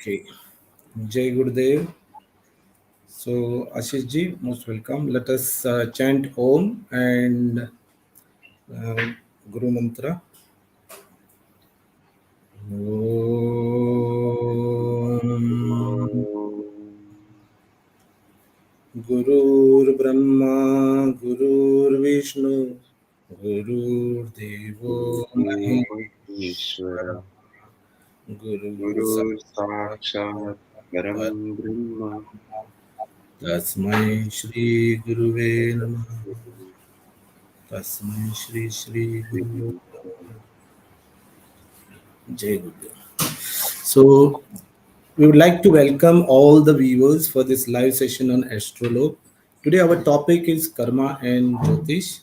Okay. Jai Gurudev. So, Ashish ji, most welcome. Let us chant Om and Guru Mantra. Om. Gurur Brahma, Gurur Vishnu, Gurur Devo Ishwar Maheshwara, Guru Guru Sakshat साक्षात् परम ब्रह्म Tasmai Shri Guruve Namaha. Tasmai Shri Guru Jai Gurudev. So, we would like to welcome all the viewers for this live session on Astrolog. Today our topic is Karma and ज्योतिष.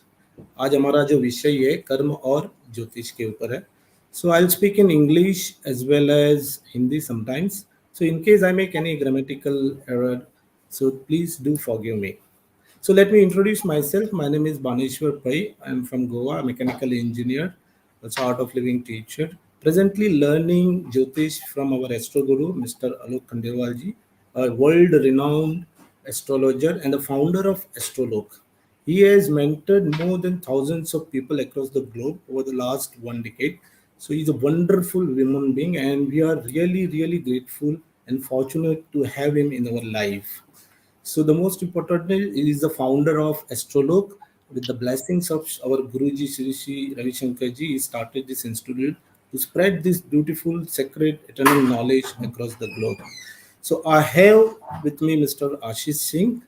आज हमारा जो विषय है कर्म और ज्योतिष के ऊपर है. So I'll speak in English as well as Hindi sometimes. So in case I make any grammatical error, so please do forgive me. So let me introduce myself. My name is Baneshwar Pai. I'm from Goa, a mechanical engineer, also art of living teacher. Presently learning Jyotish from our astro guru, Mr. Alok Khandelwalji, a world-renowned astrologer and the founder of Asttrolok. He has mentored more than thousands of people across the globe over the last 1 decade. So he's a wonderful human being, and we are really, really grateful and fortunate to have him in our life. So the most important is the founder of Astrolok. With the blessings of our Guruji Sri Sri Ravi Shankar ji, he started this institute to spread this beautiful, sacred, eternal knowledge across the globe. So I have with me Mr. Ashish Singh,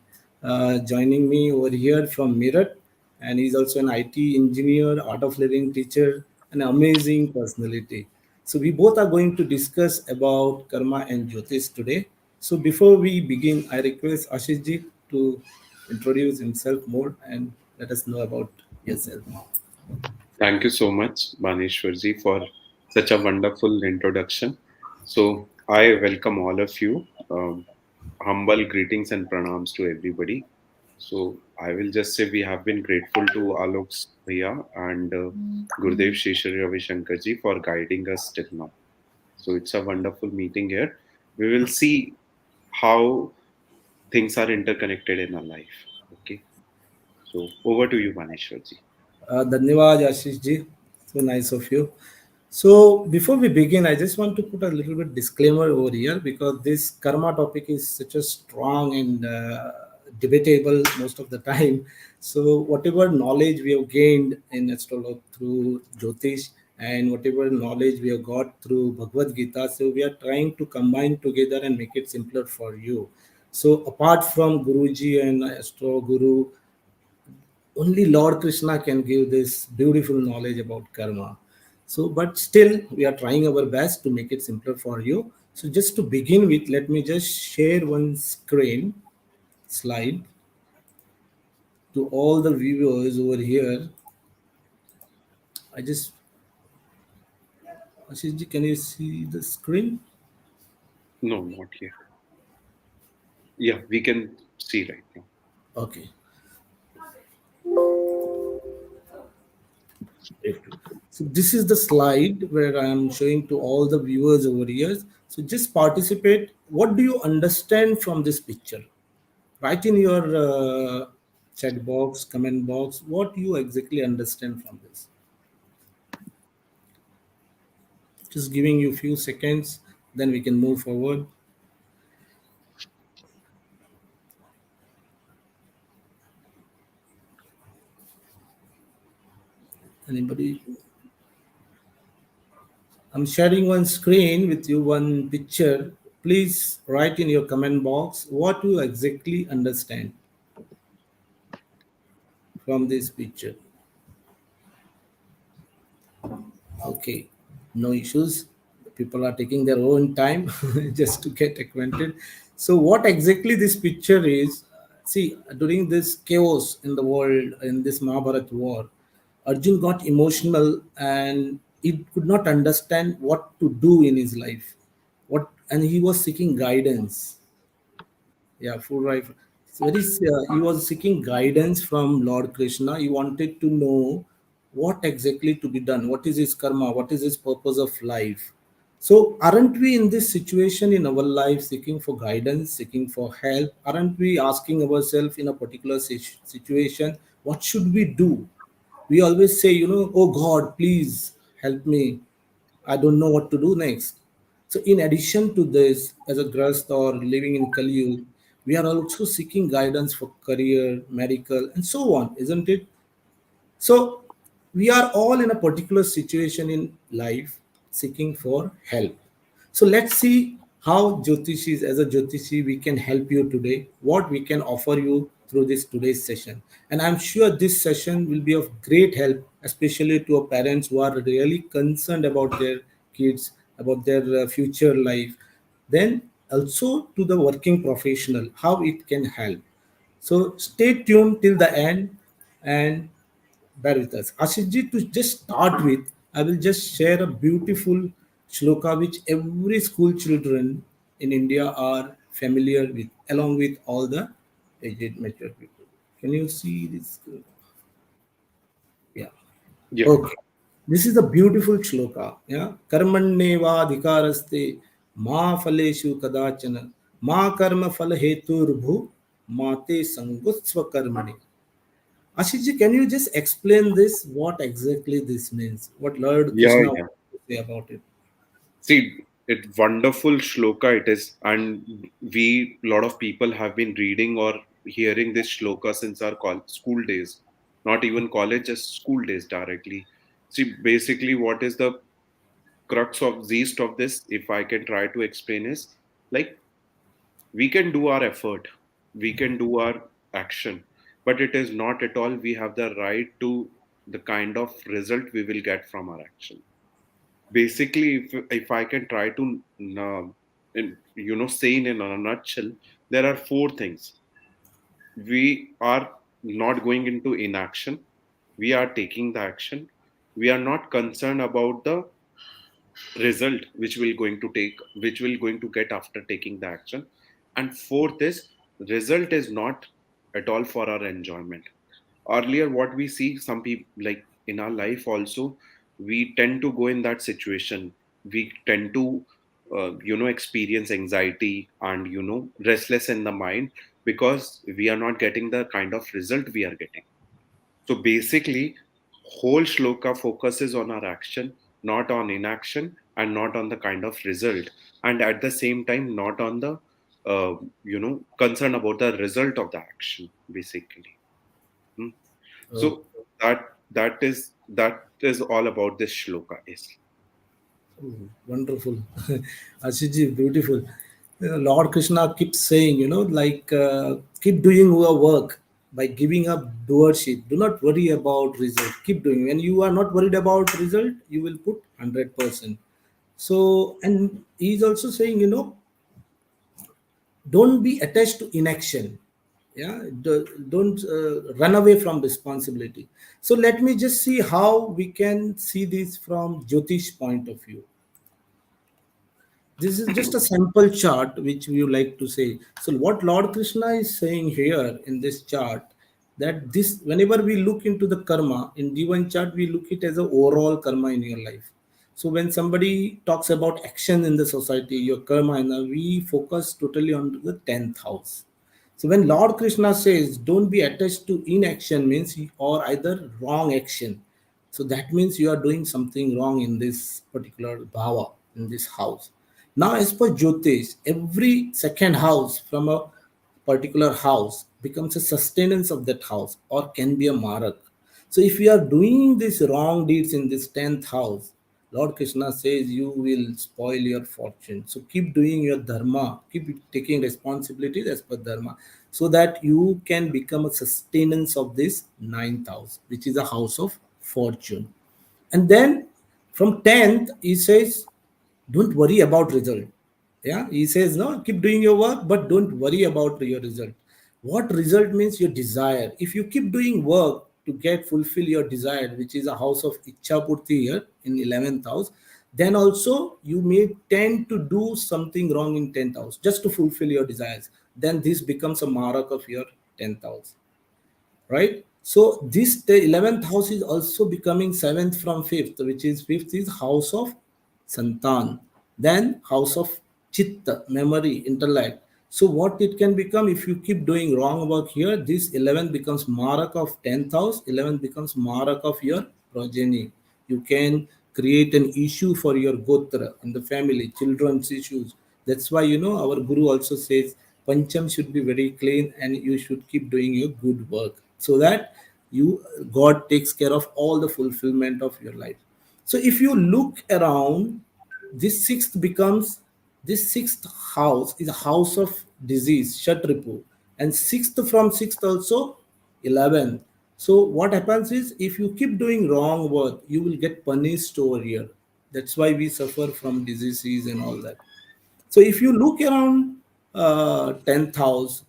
joining me over here from Meerut, and he's also an IT engineer, art of living teacher, an amazing personality. So we both are going to discuss about karma and Jyotish today. So before we begin, I request Ashish ji to introduce himself more and let us know about yourself. Thank you so much, Baneshwarji, for such a wonderful introduction. So, I welcome all of you. Humble greetings and pranams to everybody. So, I will just say we have been grateful to Alok's Bhaiya and Gurudev Shri Shri Ravi Shankarji for guiding us till now. So, it's a wonderful meeting here. We will see how things are interconnected in our life. Okay. So, over to you, Baneshwarji. Dhanyawad Ashish ji. So nice of you. So before we begin, I just want to put a little bit disclaimer over here because this karma topic is such a strong and debatable most of the time. So whatever knowledge we have gained in astrology through Jyotish and whatever knowledge we have got through Bhagavad Gita, so we are trying to combine together and make it simpler for you. So apart from Guruji and Astro Guru, only Lord Krishna can give this beautiful knowledge about karma. So, but still, we are trying our best to make it simpler for you. So, just to begin with, let me just share one screen slide to all the viewers over here. I just, Ashish ji, can you see the screen? No, not yet. Yeah, we can see right now. Okay. So this is the slide where I am showing to all the viewers over here. So just participate. What do you understand from this picture? Write in your chat box, comment box, what you exactly understand from this. Just giving you a few seconds, then we can move forward. Anybody? I'm sharing one screen with you, one picture. Please write in your comment box what you exactly understand from this picture. Okay, no issues. People are taking their own time just to get acquainted. So, what exactly this picture is? See, during this chaos in the world, in this Mahabharat war, Arjun got emotional and he could not understand what to do in his life. What and he was seeking guidance. Yeah, full right. He was seeking guidance from Lord Krishna. He wanted to know what exactly to be done. What is his karma? What is his purpose of life? So, aren't we in this situation in our life seeking for guidance, seeking for help? Aren't we asking ourselves in a particular situation, what should we do? We always say, oh God, please help me. I don't know what to do next. So, in addition to this, as a grust or living in Kali, we are also seeking guidance for career, medical, and so on, isn't it? So we are all in a particular situation in life seeking for help. So let's see how Jyotishis, as a Jyotishi, we can help you today, what we can offer you through this today's session. And I'm sure this session will be of great help, especially to our parents who are really concerned about their kids, about their future life. Then also to the working professional, how it can help. So stay tuned till the end and bear with us. Ashishji, to just start with, I will just share a beautiful shloka which every school children in India are familiar with, along with all the aged mature people. Can you see this? Yeah. Yeah. Okay. This is a beautiful shloka. Yeah. Karmanyeva adhikaraste ma phaleshu kadachana ma karma phala heturubhu mate sangutsva karmani. Ashishji, can you just explain this? What exactly this means? What Lord Yeah, Krishna yeah. wants to say about it? See, it wonderful shloka it is, and we lot of people have been reading or hearing this shloka since our school days, not even college, just school days directly. See, basically, what is the crux of zest of this? If I can try to explain, is like we can do our effort, we can do our action, but it is not at all. We have the right to the kind of result we will get from our action. Basically, if I can try to say in a nutshell, there are four things. We are not going into inaction, we are taking the action, we are not concerned about the result which will going to get after taking the action, and fourth is result is not at all for our enjoyment. Earlier what we see, some people like in our life also, we tend to go in that situation, we tend to experience anxiety and restless in the mind, because we are not getting the kind of result we are getting. So basically, whole shloka focuses on our action, not on inaction, and not on the kind of result, and at the same time, not on the concern about the result of the action. Basically. Hmm. Oh, So that is all about this shloka. Is wonderful. Ashishji, beautiful. Lord Krishna keeps saying, keep doing your work by giving up doership. Do not worry about result. Keep doing. When you are not worried about result, you will put 100%. So, and he's also saying, don't be attached to inaction. Yeah, don't run away from responsibility. So let me just see how we can see this from Jyotish point of view. This is just a sample chart which we would like to say. So what Lord Krishna is saying here in this chart, that this whenever we look into the karma in divine chart, we look it as a overall karma in your life. So when somebody talks about action in the society, your karma, and we focus totally on the 10th house. So when Lord Krishna says don't be attached to inaction means or either wrong action. So that means you are doing something wrong in this particular bhava, in this house. Now, as per Jyotish, every second house from a particular house becomes a sustenance of that house or can be a marak. So, if you are doing these wrong deeds in this 10th house, Lord Krishna says you will spoil your fortune. So, keep doing your dharma, keep taking responsibilities as per dharma, so that you can become a sustenance of this 9th house, which is a house of fortune. And then from 10th, he says, don't worry about result. Yeah, he says, no, keep doing your work, but don't worry about your result. What result means? Your desire. If you keep doing work to get fulfill your desire, which is a house of Ichchapurti here in 11th house, then also you may tend to do something wrong in 10th house just to fulfill your desires. Then this becomes a marak of your 10th house, right? So this the 11th house is also becoming 7th from 5th, which is 5th is house of Santan. Then house of chitta, memory, intellect. So what it can become if you keep doing wrong work here, this 11 becomes marak of 10th house, 11 becomes marak of your progeny. You can create an issue for your gotra in the family, children's issues. That's why our guru also says pancham should be very clean and you should keep doing your good work so that you God takes care of all the fulfillment of your life. So if you look around, this sixth becomes this sixth house is a house of disease, Shatripu, and sixth from sixth also 11. So what happens is if you keep doing wrong work, you will get punished over here. That's why we suffer from diseases and all that. So if you look around 10th house,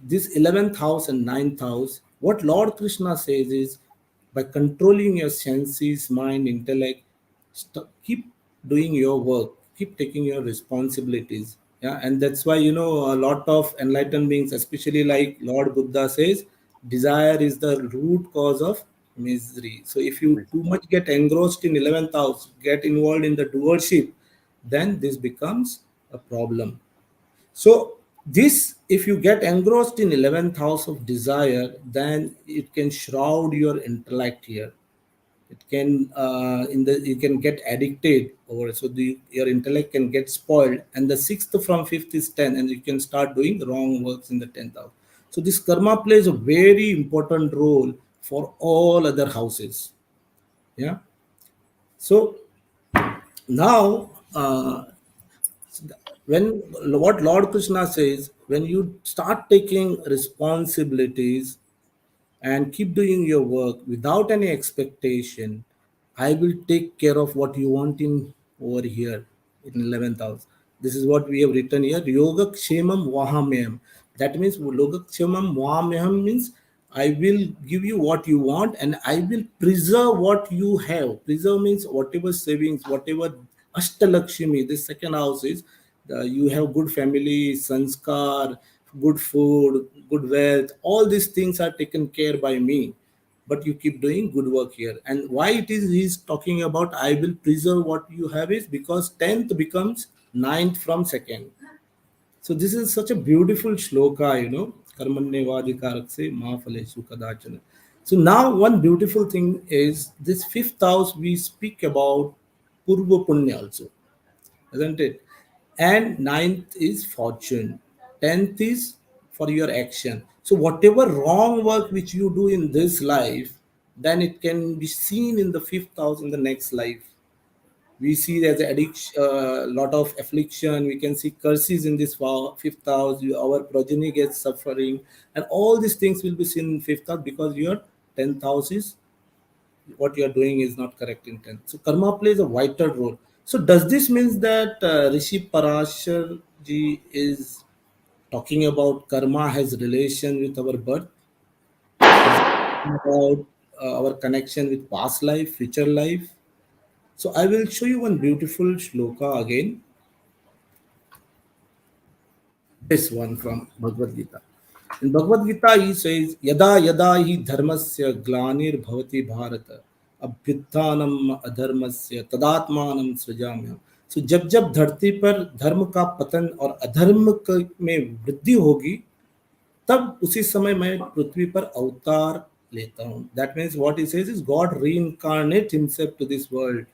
this 11th house and 9th house, what Lord Krishna says is by controlling your senses, mind, intellect, keep doing your work, keep taking your responsibilities. Yeah, and that's why a lot of enlightened beings, especially like Lord Buddha says, desire is the root cause of misery. So if you too much get engrossed in 11th house, get involved in the doership, then this becomes a problem. So this, if you get engrossed in 11th house of desire, then it can shroud your intellect here. It can you can get addicted over. So your intellect can get spoiled. And the sixth from fifth is 10, and you can start doing wrong works in the 10th house. So this karma plays a very important role for all other houses. Yeah. So now when what Lord Krishna says, when you start taking responsibilities and keep doing your work without any expectation, I will take care of what you want in over here in 11th house. This is what we have written here. Yoga Kshemam Vahamyam. That means Yoga Kshemam Vahamyam means I will give you what you want and I will preserve what you have. Preserve means whatever savings, whatever Ashtalakshmi, this second house is you have good family, sanskar, good food, good wealth. All these things are taken care by me. But you keep doing good work here. And why it is he's talking about I will preserve what you have is because 10th becomes ninth from second. So this is such a beautiful shloka. Karmanyevadikarakse mahaphaleshu kadachana. So now one beautiful thing is this fifth house we speak about Purva Punya also, isn't it? And ninth is fortune. 10th is for your action. So whatever wrong work which you do in this life, then it can be seen in the fifth house in the next life. We see there's a addiction, lot of affliction. We can see curses in this fifth house. Our progeny gets suffering, and all these things will be seen in fifth house because your 10th house is what you are doing is not correct intent. So karma plays a vital role. So does this means that Rishi Parashar ji is talking about karma has relation with our birth? Is it talking about our connection with past life, future life? So I will show you one beautiful shloka again. This one from Bhagavad Gita. In Bhagavad Gita, he says, Yada yada hi dharmasya glanir bhavati bharata abhyuthanam adharmasya tadatmanam srijamya. So जब धरती पर धर्म का पतन और में वृद्धि होगी, तब उसी समय मैं पृथ्वी पर अवतार लेता हूँ. That means what he says is God reincarnate himself to this world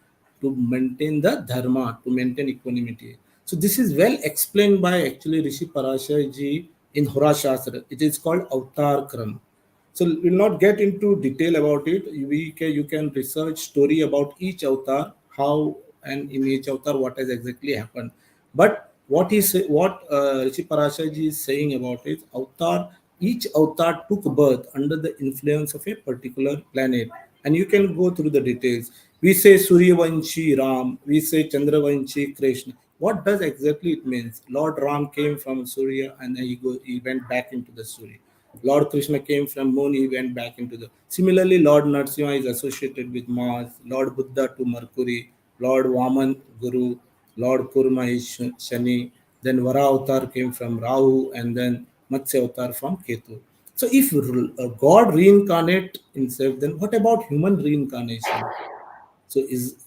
to maintain the dharma, to maintain equanimity. So this is well explained by actually Rishi Parashar ji in Hora Shastra. It is called Avatar Kram. So we'll not get into detail about it. You can research story about each avatar, how and in each avatar what has exactly happened. But what Rishi Parashar is saying about it, avatar, each avatar took birth under the influence of a particular planet, and you can go through the details. We say Suryavanshi Ram, we say Chandravanshi Krishna. What does exactly it means? Lord Ram came from Surya and then he went back into the Surya. Lord Krishna came from moon, he went back into the. Similarly, Lord Narasimha is associated with Mars, Lord Buddha to Mercury, Lord Vaman Guru, Lord Kurma is Shani, then Vara Avatar came from Rahu, and then Matsya Avatar from Ketu. So, if God reincarnate himself, then what about human reincarnation? So,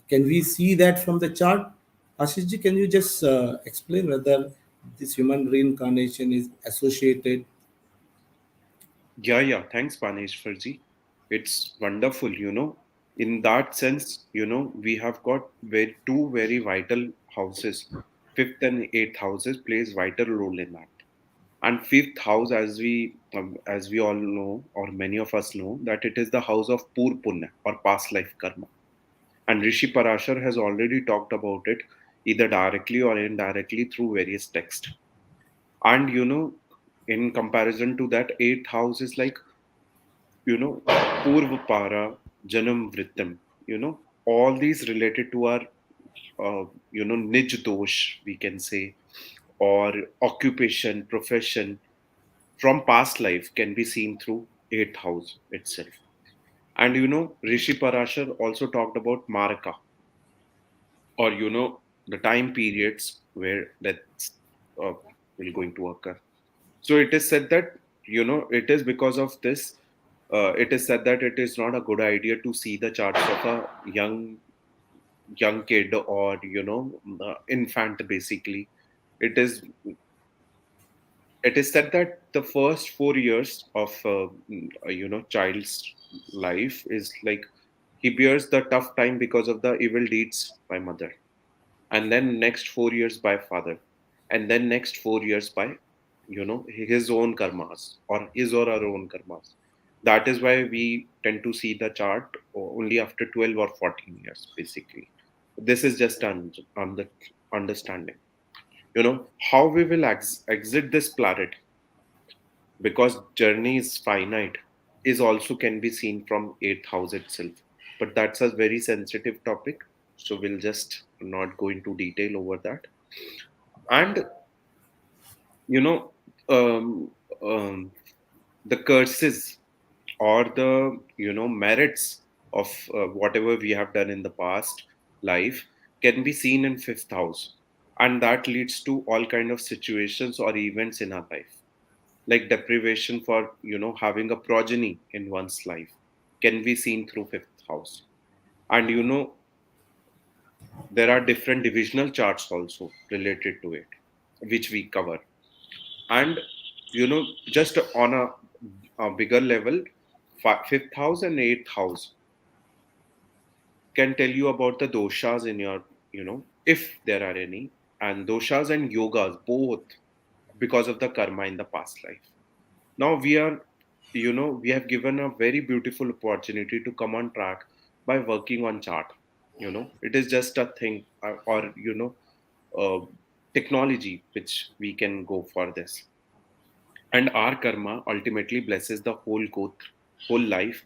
can we see that from the chart? Ashish ji, can you just explain whether this human reincarnation is associated? Yeah. Thanks, Baneshwarji. It's wonderful, In that sense, we have got two very vital houses. Fifth and eighth houses plays vital role in that. And fifth house, as we all know, or many of us know, that it is the house of Pur Punya or past life karma. And Rishi Parashar has already talked about it, either directly or indirectly through various texts. And in comparison to that, eighth house is like Purva Para, Janam Vrittam, all these related to our, Nij Dosh, we can say, or occupation, profession from past life can be seen through eighth house itself. And Rishi Parashar also talked about Maraka, or the time periods where that's uh, will going to occur. So it is said that it is because of this. It is said that it is not a good idea to see the charts of a young kid, or infant. Basically, it is it is said that the first 4 years of child's life is like he bears the tough time because of the evil deeds by mother, and then next 4 years by father, and then next 4 years by his own karmas, or his or our own karmas. That is why we tend to see the chart only after 12 or 14 years. Basically, this is just on the understanding, how we will exit this planet, because journey is finite, is also can be seen from eighth house itself. But that's a very sensitive topic, so we'll just not go into detail over that. And you know um, um, the curses, or the merits of whatever we have done in the past life, can be seen in fifth house, and that leads to all kind of situations or events in our life, like deprivation for having a progeny in one's life, can be seen through fifth house. And there are different divisional charts also related to it, which we cover. And just on a bigger level, fifth house and eighth house can tell you about the doshas in your, if there are any, and doshas and yogas both, because of the karma in the past life. Now we have given a very beautiful opportunity to come on track by working on chart. It is just a thing, or uh, technology which we can go for this. And our karma ultimately blesses the whole growth, whole life,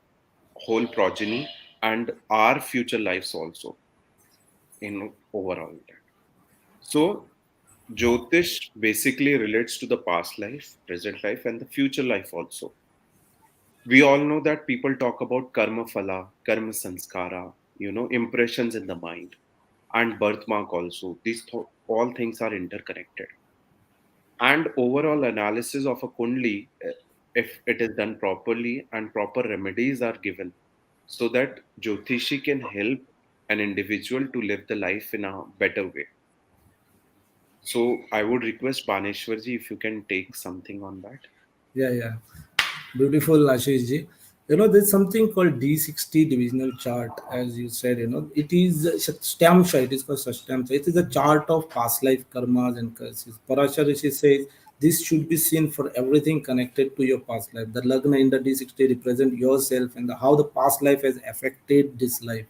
whole progeny, and our future lives also in overall that. So Jyotish basically relates to the past life, present life, and the future life also. We all know that people talk about karma phala, karma sanskara, impressions in the mind, and birthmark also. All things are interconnected. And overall analysis of a kundli, if it is done properly and proper remedies are given, so that Jyotishi can help an individual to live the life in a better way. So I would request Baneshwarji if you can take something on that. Yeah, yeah. Beautiful, Ashish ji. There's something called D60 divisional chart, as you said. It is Stamsha. It is called Stamsha. It is a chart of past life karmas and curses. Parashar Rishi says this should be seen for everything connected to your past life. The Lagna in the D60 represent yourself and how the past life has affected this life.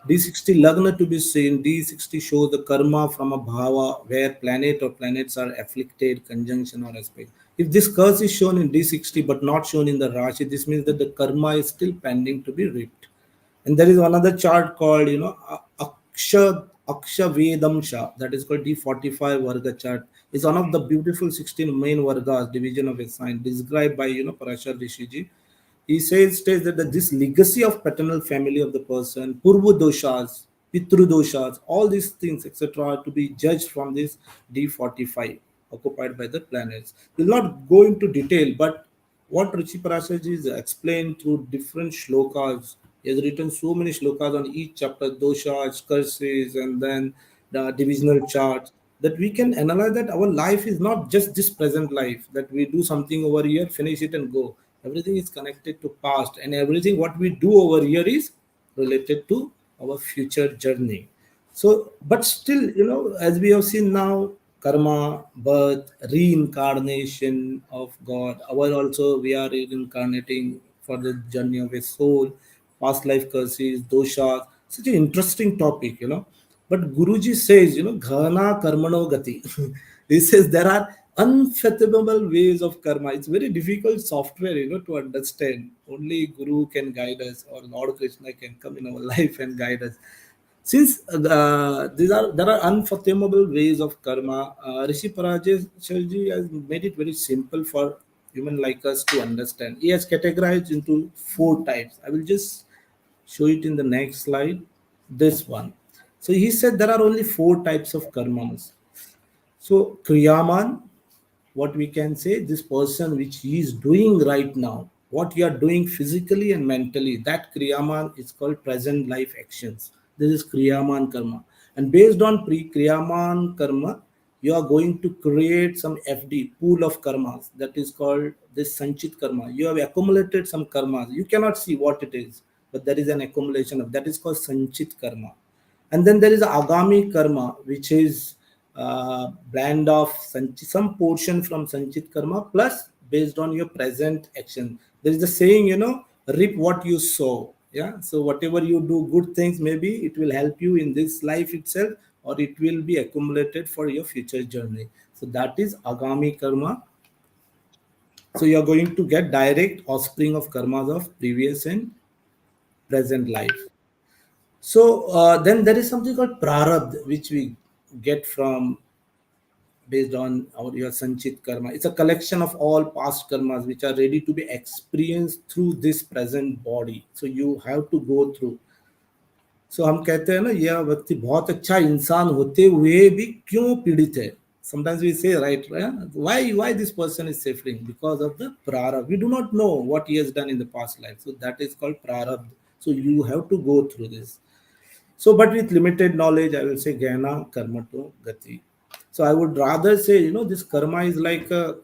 D60 Lagna to be seen. D60 shows the karma from a bhava where planet or planets are afflicted, conjunction or aspect. If this curse is shown in D60 but not shown in the Rashi, this means that the karma is still pending to be reaped. And there is another chart called, Aksha Vedamsha, that is called D45 Varga chart. It's one of the beautiful 16 main Vargas, division of a sign, described by, Parashar Rishiji. He states that this legacy of paternal family of the person, purva doshas, pitru doshas, all these things, etc., are to be judged from this D45 occupied by the planets. We'll not go into detail, but what Rishi Parasharji is explained through different shlokas. He has written so many shlokas on each chapter, doshas, curses, and then divisional charts, that we can analyze that our life is not just this present life, that we do something over here, finish it and go. Everything is connected to past, and everything what we do over here is related to our future journey. So, but still, as we have seen now, karma, birth, reincarnation of God. Our also we are reincarnating for the journey of a soul, past life curses, doshas. Such an interesting topic. But Guruji says, ghana karmano gati. He says there are unfathomable ways of karma. It's very difficult software, to understand. Only Guru can guide us, or Lord Krishna can come in our life and guide us. Since there are unfathomable ways of karma, Rishi Parajeshji has made it very simple for human like us to understand. He has categorized into four types. I will just show it in the next slide. This one. So he said there are only four types of karmas. So Kriyaman, what we can say, this person which he is doing right now, what you are doing physically and mentally, that Kriyaman is called present life actions. This is Kriyaman karma. And based on Kriyaman karma, you are going to create some FD, pool of karmas, that is called this Sanchit karma. You have accumulated some karmas. You cannot see what it is, but there is an accumulation of that is called Sanchit karma. And then there is agami karma, which is blend of some portion from sanchit karma plus based on your present action. There is a saying, reap what you sow. Yeah, so whatever you do good things, maybe it will help you in this life itself, or it will be accumulated for your future journey. So that is agami karma. So you are going to get direct offspring of karmas of previous and present life. So then there is something called prarabdha, which we get from based on our your sanchit karma. It's a collection of all past karmas which are ready to be experienced through this present body. So you have to go through. So हम कहते हैं ना यह व्यक्ति बहुत अच्छा इंसान होते हुए भी क्यों पीड़ित है. Sometimes we say, right, why this person is suffering because of the prarabdha. We do not know what he has done in the past life. So that is called prarabdha. So you have to go through this. So, but with limited knowledge, I will say Jnana Karma to Gati. So, I would rather say, this karma is like a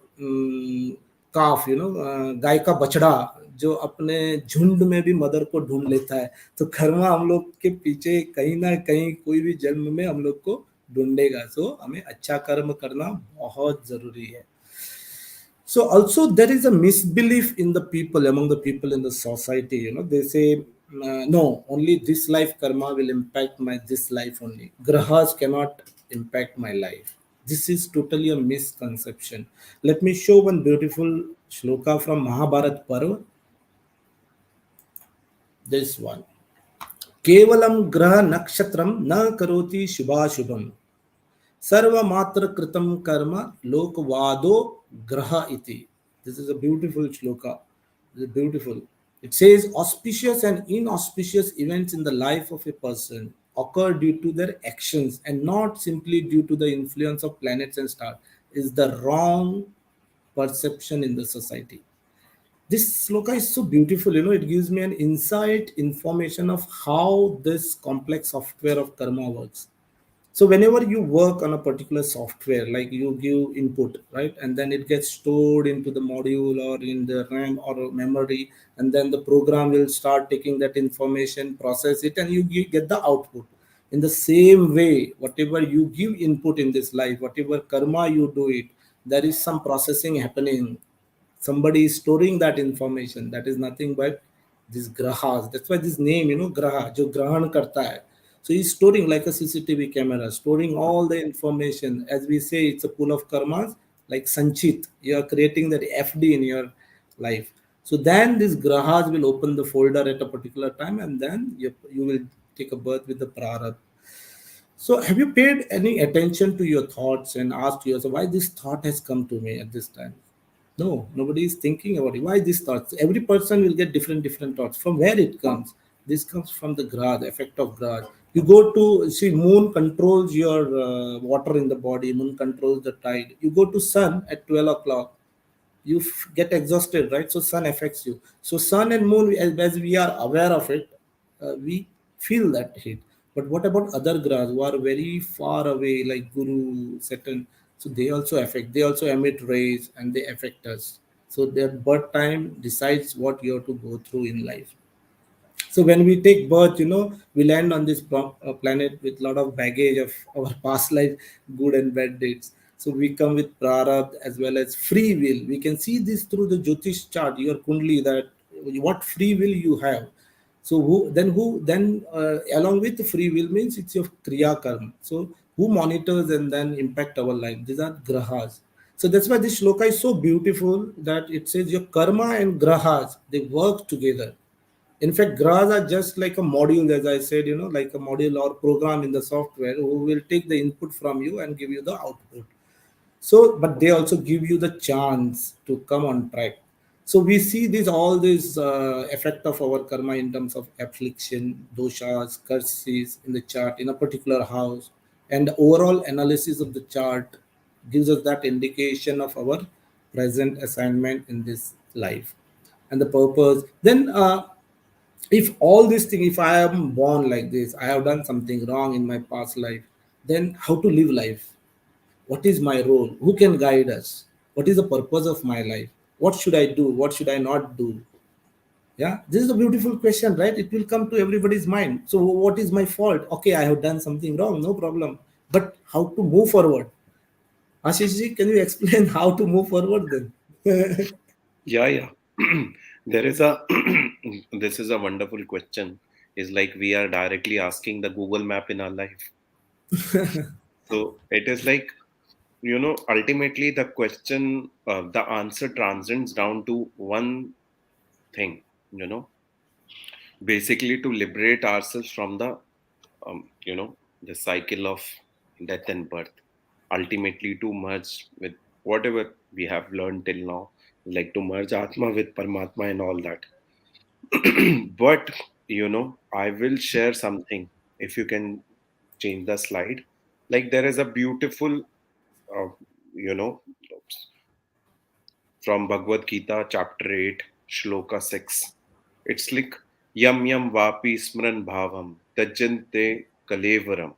calf, गाय का बछड़ा जो अपने झुंड में भी mother को ढूंढ लेता है. तो कर्मा हम लोग के पीछे कहीं ना कहीं कोई भी जन्म में हम लोग को ढूंढेगा. सो हमें अच्छा कर्म करना बहुत जरूरी है. So also there is a misbelief in the people, among the people in the society. They say, no, only this life karma will impact my this life only. Grahas cannot impact my life. This is totally a misconception. Let me show one beautiful shloka from Mahabharat Parva. This one. Kevalam graha nakshatram na karoti shubhashubham. Sarvamatra kritam karma lokvado graha iti. This is a beautiful shloka. This is beautiful. It says auspicious and inauspicious events in the life of a person occur due to their actions and not simply due to the influence of planets and stars. Is the wrong perception in the society. This sloka is so beautiful, it gives me an insight, information of how this complex software of karma works. So whenever you work on a particular software, like you give input, right, and then it gets stored into the module or in the RAM or memory, and then the program will start taking that information, process it, and you get the output. In the same way, whatever you give input in this life, whatever karma you do it, there is some processing happening. Somebody is storing that information. That is nothing but these grahas. That's why this name, graha, jo grahan karta hai. So he's storing like a CCTV camera, storing all the information. As we say, it's a pool of karmas, like Sanchit. You are creating that FD in your life. So then these grahas will open the folder at a particular time, and then you will take a birth with the prarabdha. So have you paid any attention to your thoughts and asked yourself why this thought has come to me at this time? No, nobody is thinking about it. Why these thoughts? Every person will get different thoughts. From where it comes? This comes from the grad, effect of grad. You go to see moon controls your water in the body. Moon controls the tide. You go to sun at 12 o'clock. You get exhausted, right? So sun affects you. So sun and moon, as we are aware of it, we feel that heat. But what about other grahas who are very far away, like Guru, Saturn? So they also affect. They also emit rays and they affect us. So their birth time decides what you have to go through in life. So when we take birth, we land on this planet with a lot of baggage of our past life, good and bad deeds. So we come with prarabdha as well as free will. We can see this through the Jyotish chart, your kundli, that what free will you have. So who then along with the free will means it's your kriya karma. So who monitors and then impact our life? These are grahas. So that's why this shloka is so beautiful that it says your karma and grahas they work together. In fact, GRAs are just like a module, as I said, like a module or program in the software who will take the input from you and give you the output. So, but they also give you the chance to come on track. So we see this all this effect of our karma in terms of affliction, doshas, curses in the chart in a particular house, and the overall analysis of the chart gives us that indication of our present assignment in this life and the purpose. Then if all these things, if I am born like this, I have done something wrong in my past life, then how to live life? What is my role? Who can guide us? What is the purpose of my life? What should I do? What should I not do? Yeah, this is a beautiful question, right? It will come to everybody's mind. So what is my fault? Okay, I have done something wrong, no problem, but how to move forward? Ashish ji, can you explain how to move forward then? Yeah, yeah. There is a this is a wonderful question. Is like we are directly asking the Google map in our life. So it is like, ultimately the question, the answer transcends down to one thing, you know, basically to liberate ourselves from the, the cycle of death and birth, ultimately to merge with whatever we have learned till now, like to merge Atma with Paramatma and all that. But, I will share something if you can change the slide. Like there is a beautiful, uh, you know, from Bhagavad Gita, chapter 8, shloka 6. It's like yam yam vapi smran bhavam tajante kalevaram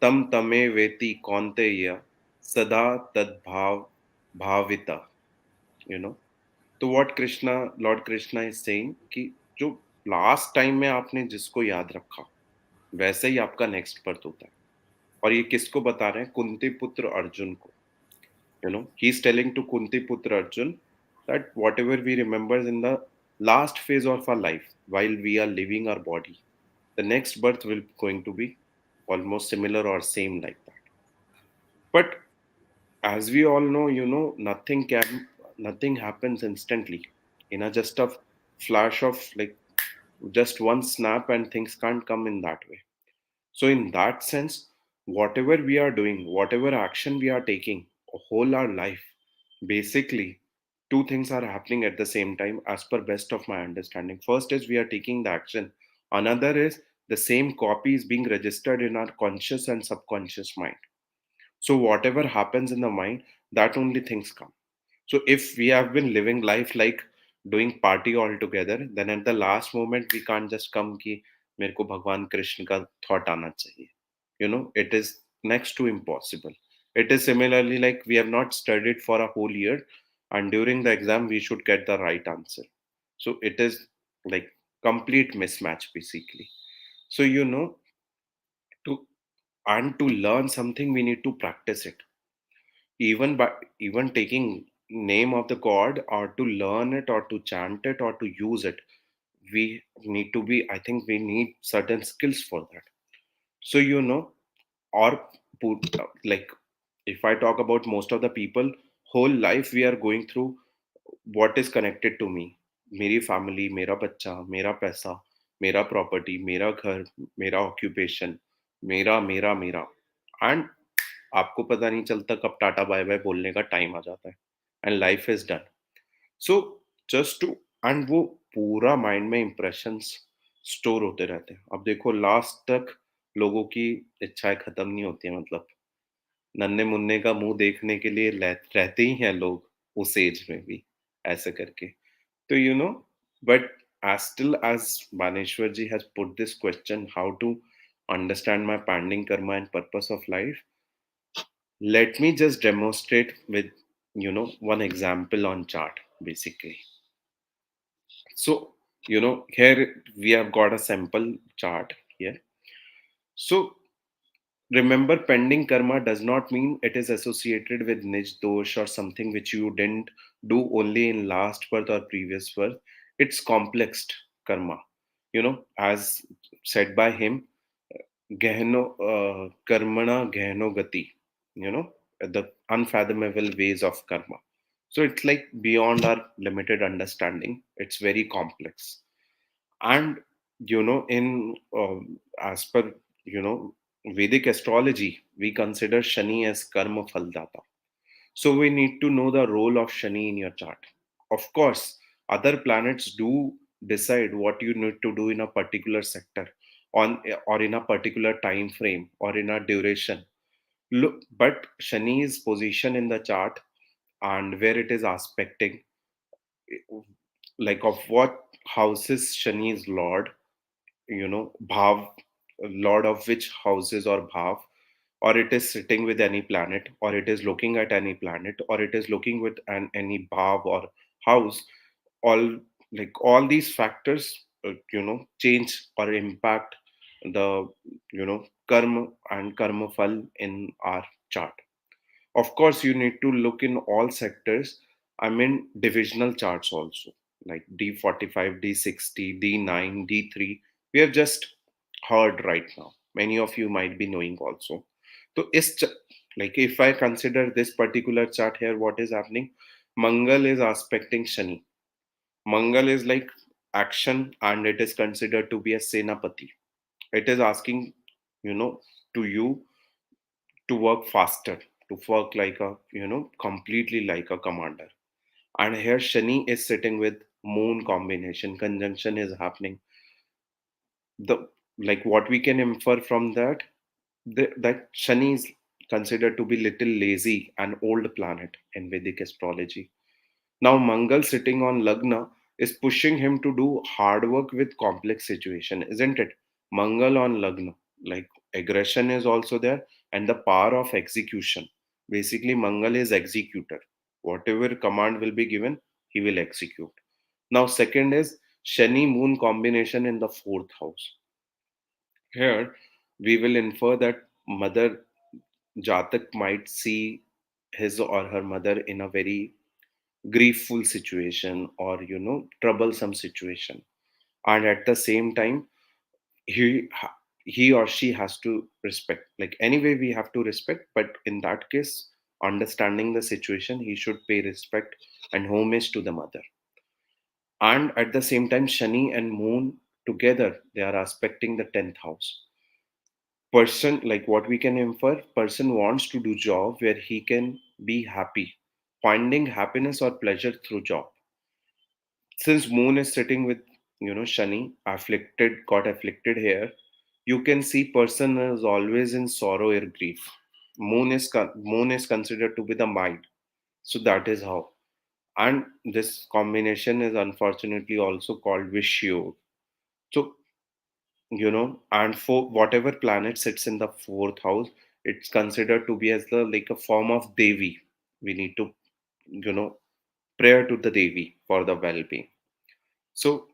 tam tame veti kaunteya sada tad bhavita. You know. तो what Krishna Lord Krishna is saying कि जो last time में आपने जिसको याद रखा वैसे ही आपका नेक्स्ट बर्थ होता है और ये किसको बता रहे हैं कुंती पुत्र अर्जुन को he is telling to Kunti पुत्र Arjun that whatever we remember in the last phase of our life while we are living our body, the next birth will going to be almost similar or same like that. But as we all know, nothing happens instantly. Just a flash of like just one snap and things can't come in that way. So in that sense, whatever we are doing, whatever action we are taking, whole our life, basically two things are happening at the same time as per best of my understanding. First is we are taking the action. Another is the same copy is being registered in our conscious and subconscious mind. So whatever happens in the mind, that only things come. So if we have been living life like doing party all together, then at the last moment we can't just come कि मेरे को भगवान कृष्ण का thought आना चाहिए. It is next to impossible. It is similarly like we have not studied for a whole year, and during the exam we should get the right answer. So it is like complete mismatch basically. So to and to learn something we need to practice it, even taking name of the god or to learn it or to chant it or to use it, we need to be, I think we need certain skills for that. So or like if I talk about most of the people, whole life we are going through what is connected to me, मेरी family, मेरा बच्चा, मेरा पैसा, मेरा property, मेरा घर, मेरा occupation, मेरा मेरा एंड आपको पता नहीं चलता कब टाटा बाय बाय बोलने का टाइम आ जाता है and life is done. So just to end वो पूरा माइंड में इंप्रेशंस स्टोर होते रहते हैं. अब देखो लास्ट तक लोगों की इच्छाएं खत्म नहीं होती हैं. मतलब नन्हे मुन्ने का मुंह देखने के लिए रहते ही हैं लोग उस एज में भी ऐसे करके. तो but as still as Baneshwar ji has put this question, how to understand my pending karma and purpose of life, let me just demonstrate with one example on chart basically. So here we have got a sample chart here. So remember, pending karma does not mean it is associated with niche dosh or something which you didn't do only in last birth or previous birth. It's complex karma. As said by him, gehno karmana gehno gati. The unfathomable ways of karma. So it's like beyond our limited understanding. It's very complex. And in as per Vedic astrology, we consider Shani as karma phaldata. So we need to know the role of Shani in your chart. Of course, other planets do decide what you need to do in a particular sector, on or in a particular time frame or in a duration. Look, but Shani's position in the chart and where it is aspecting, like of what houses Shani is Lord, bhav, lord of which houses or bhav, or it is sitting with any planet, or it is looking at any planet, or it is looking with any bhav or house. All, like all these factors change or impact the karma and karma fal in our chart. Of course, you need to look in all sectors. I mean, divisional charts also, like D45, D60, D9, D3. We have just heard right now. Many of you might be knowing also. So, like if I consider this particular chart here, what is happening? Mangal is aspecting Shani. Mangal is like action, and it is considered to be a Senapati. It is asking, to you to work faster, to work like a, completely like a commander. And here Shani is sitting with moon combination, conjunction is happening. The, like what we can infer from that, that Shani is considered to be little lazy and old planet in Vedic astrology. Now Mangal sitting on Lagna is pushing him to do hard work with complex situation, isn't it? Mangal on Lagna, like aggression is also there, and the power of execution. Basically, Mangal is executor. Whatever command will be given, he will execute. Now, second is Shani Moon combination in the fourth house. Here, we will infer that mother Jatak might see his or her mother in a very griefful situation or troublesome situation, and at the same time he or she has to respect, like anyway we have to respect, but in that case, understanding the situation, he should pay respect and homage to the mother. And at the same time, Shani and Moon together, they are aspecting the 10th house. Person, like what we can infer, person wants to do job where he can be happy, finding happiness or pleasure through job. Since Moon is sitting with Shani, afflicted, got afflicted here, you can see person is always in sorrow or grief. Moon is considered to be the mind. So that is how. And this combination is unfortunately also called vishyo. So and for whatever planet sits in the fourth house, it's considered to be as the like a form of devi. We need to you know prayer to the devi for the well-being. So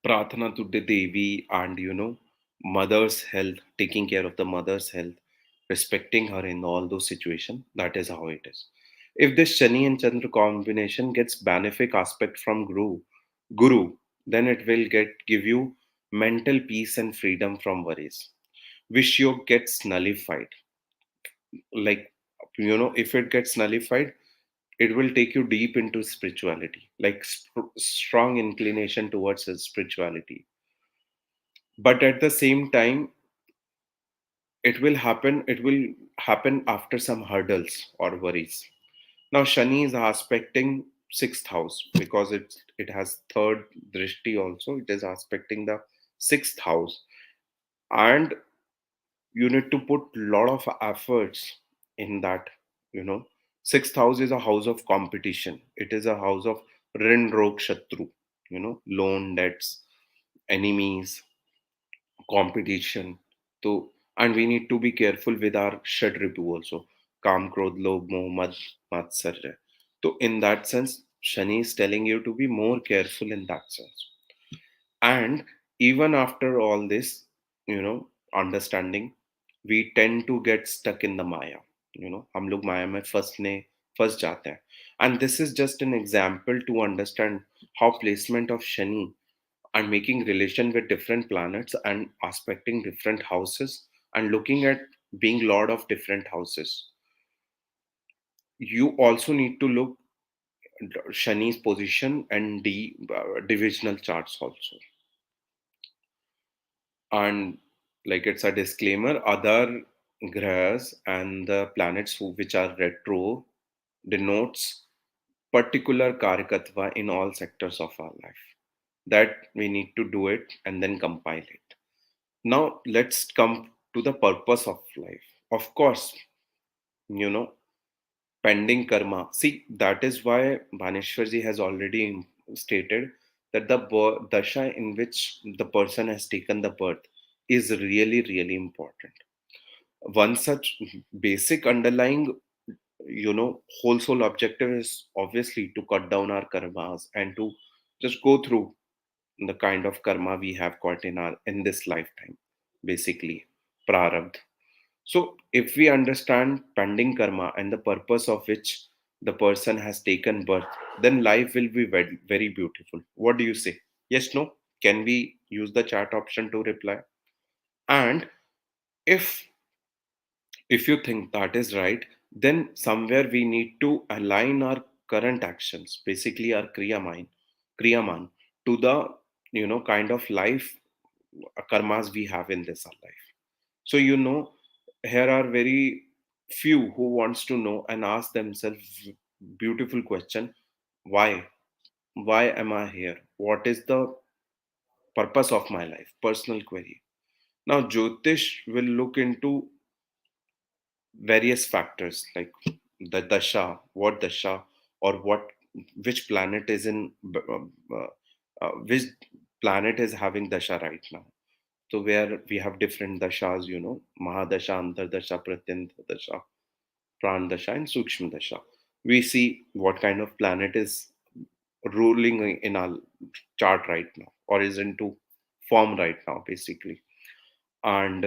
Pratana to the Devi, and mother's health, taking care of the mother's health, respecting her in all those situations. That is how it is. If this Shani and Chandra combination gets benefic aspect from Guru, then it will give you mental peace and freedom from worries. Wish yoga gets nullified. Like if it gets nullified, it will take you deep into spirituality, like strong inclination towards spirituality. But at the same time, it will happen after some hurdles or worries. Now Shani is aspecting sixth house because it has third drishti also. It is aspecting the sixth house, and you need to put lot of efforts in that. you know Sixth house is a house of competition. It is a house of rin rog shatru, loan debts, enemies, competition. So, and we need to be careful with our Shad Ripu also. Kam, Krodh, Lobh, Moh, Mad, Matsarya. So, in that sense, Shani is telling you to be more careful in that sense. And even after all this, understanding, we tend to get stuck in the Maya. हम लोग माया में फंस जाते हैं. And this is just an example to understand how placement of Shani and making relation with different planets and aspecting different houses and looking at being lord of different houses, you also need to look Shani's position and the divisional charts also. And like, it's a disclaimer, other grahas and the planets which are retro denotes particular karikatva in all sectors of our life, that we need to do it and then compile it. Now, let's come to the purpose of life. Of course, you know, pending karma. See, that is why Baneshwarji has already stated that the dasha in which the person has taken the birth is really, really important. One such basic underlying, whole soul objective is obviously to cut down our karmas and to just go through the kind of karma we have got in this lifetime, basically prarabdha. So if we understand pending karma and the purpose of which the person has taken birth, then life will be very, very beautiful. What do you say? Yes, no? Can we use the chat option to reply? And if if you think that is right, then somewhere we need to align our current actions, basically our kriyaman, to the kind of life karmas we have in this life. So here are very few who wants to know and ask themselves beautiful question: why? Why am I here? What is the purpose of my life? Personal query. Now, Jyotish will look into various factors like the dasha, or which planet is which planet is having dasha right now. So where we have different dashas, Mahadasha, Antardasha, Pratyantardasha, Pranadasha, and Sukshma Dasha. We see what kind of planet is ruling in our chart right now, or is into form right now, basically. And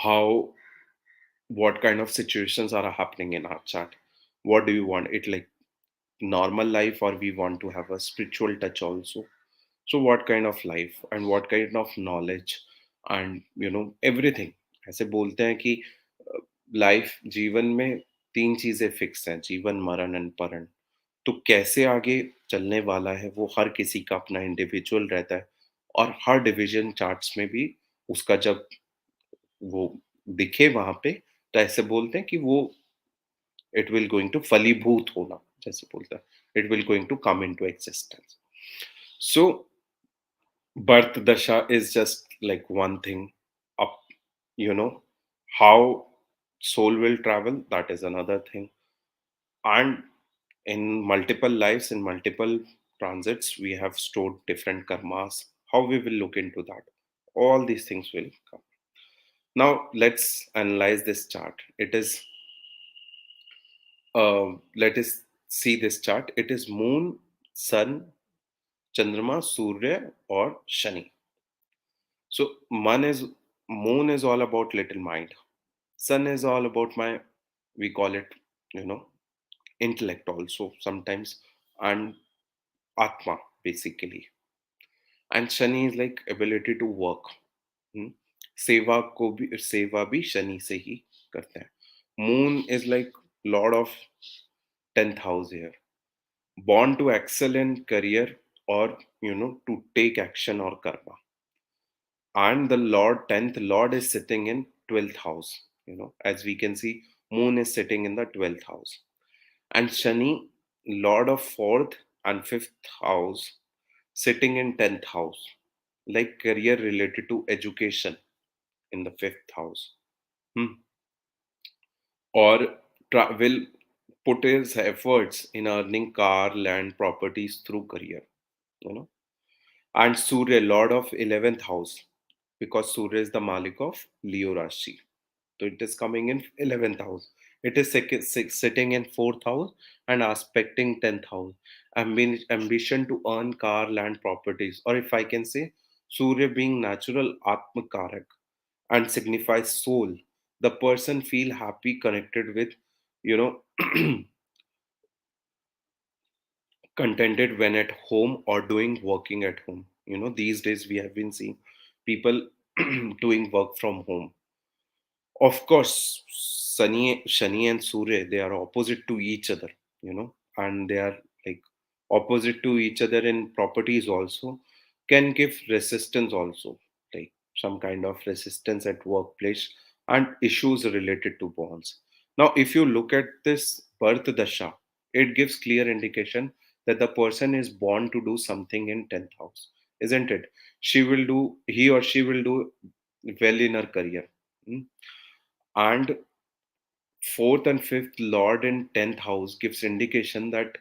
how, what kind of situations are happening in our chart. What do you want? It like normal life, or we want to have a spiritual touch also? So what kind of life and what kind of knowledge, and everything. ऐसे बोलते हैं कि life जीवन में तीन चीजें fix हैं: जीवन, मरण एंड परण. तो कैसे आगे चलने वाला है वो हर किसी का अपना इंडिविजुअल रहता है. और हर डिवीजन चार्ट्स में भी उसका जब वो दिखे वहां पे, तो ऐसे बोलते हैं कि वो इट विल गोइंग टू फलीभूत होना, जैसे बोलता है, it will going to come into existence. So birth dasha is just like one thing up, you know how soul will travel, that is another thing. And in multiple lives, in multiple transits, we have stored different karmas. How we will look into that, all these things will come. Now let's analyze this chart. It is let us see this chart. It is moon, sun, chandrama, surya, or shani. So moon is all about little mind. Sun is all about my, we call it, you know, intellect also sometimes, and atma, basically. And Shani is like ability to work. Hmm? सेवा भी शनि से ही करते हैं. Moon is like lord of 10th house here, born to excel in career, or to take action or karma. And the lord 10th lord is sitting in 12th house. As we can see, moon is sitting in the 12th house, and shani, lord of 4th and 5th house, sitting in 10th house, like career related to education in the 5th house. Hmm. Or will put his efforts in earning car, land, properties through career. you know and Surya, Lord of 11th house. because Surya is the Malik of Leo Rashi. So it is coming in 11th house. It is sitting in 4th house and aspecting 10th house. Ambition to earn car, land, properties, or if I can say, Surya being natural Atma Karak and signifies soul. The person feel happy, connected with, you know, contented when at home or doing working at home. These days we have been seeing people doing work from home. Of course, Shani and Surya, they are opposite to each other, and they are like opposite to each other in properties also, can give resistance also, like some kind of resistance at workplace and issues related to bonds. Now, if you look at this birth dasha, it gives clear indication that the person is born to do something in 10th house, isn't it? He or she will do well in her career. Hmm? And fourth and fifth lord in 10th house gives indication that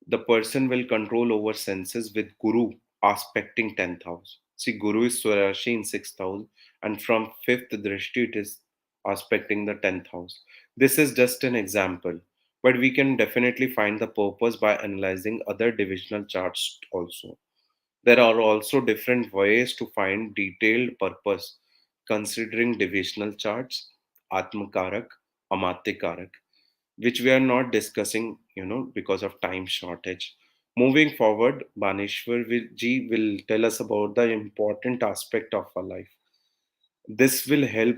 the person will control over senses with guru aspecting 10th house. See, guru is swarashi in 6th house, and from fifth drishti it is aspecting the 10th house. This is just an example, but we can definitely find the purpose by analyzing other divisional charts also. There are also different ways to find detailed purpose considering divisional charts, Atmakarak, Amatyakarak, which we are not discussing, because of time shortage. Moving forward, ji will tell us about the important aspect of our life. This will help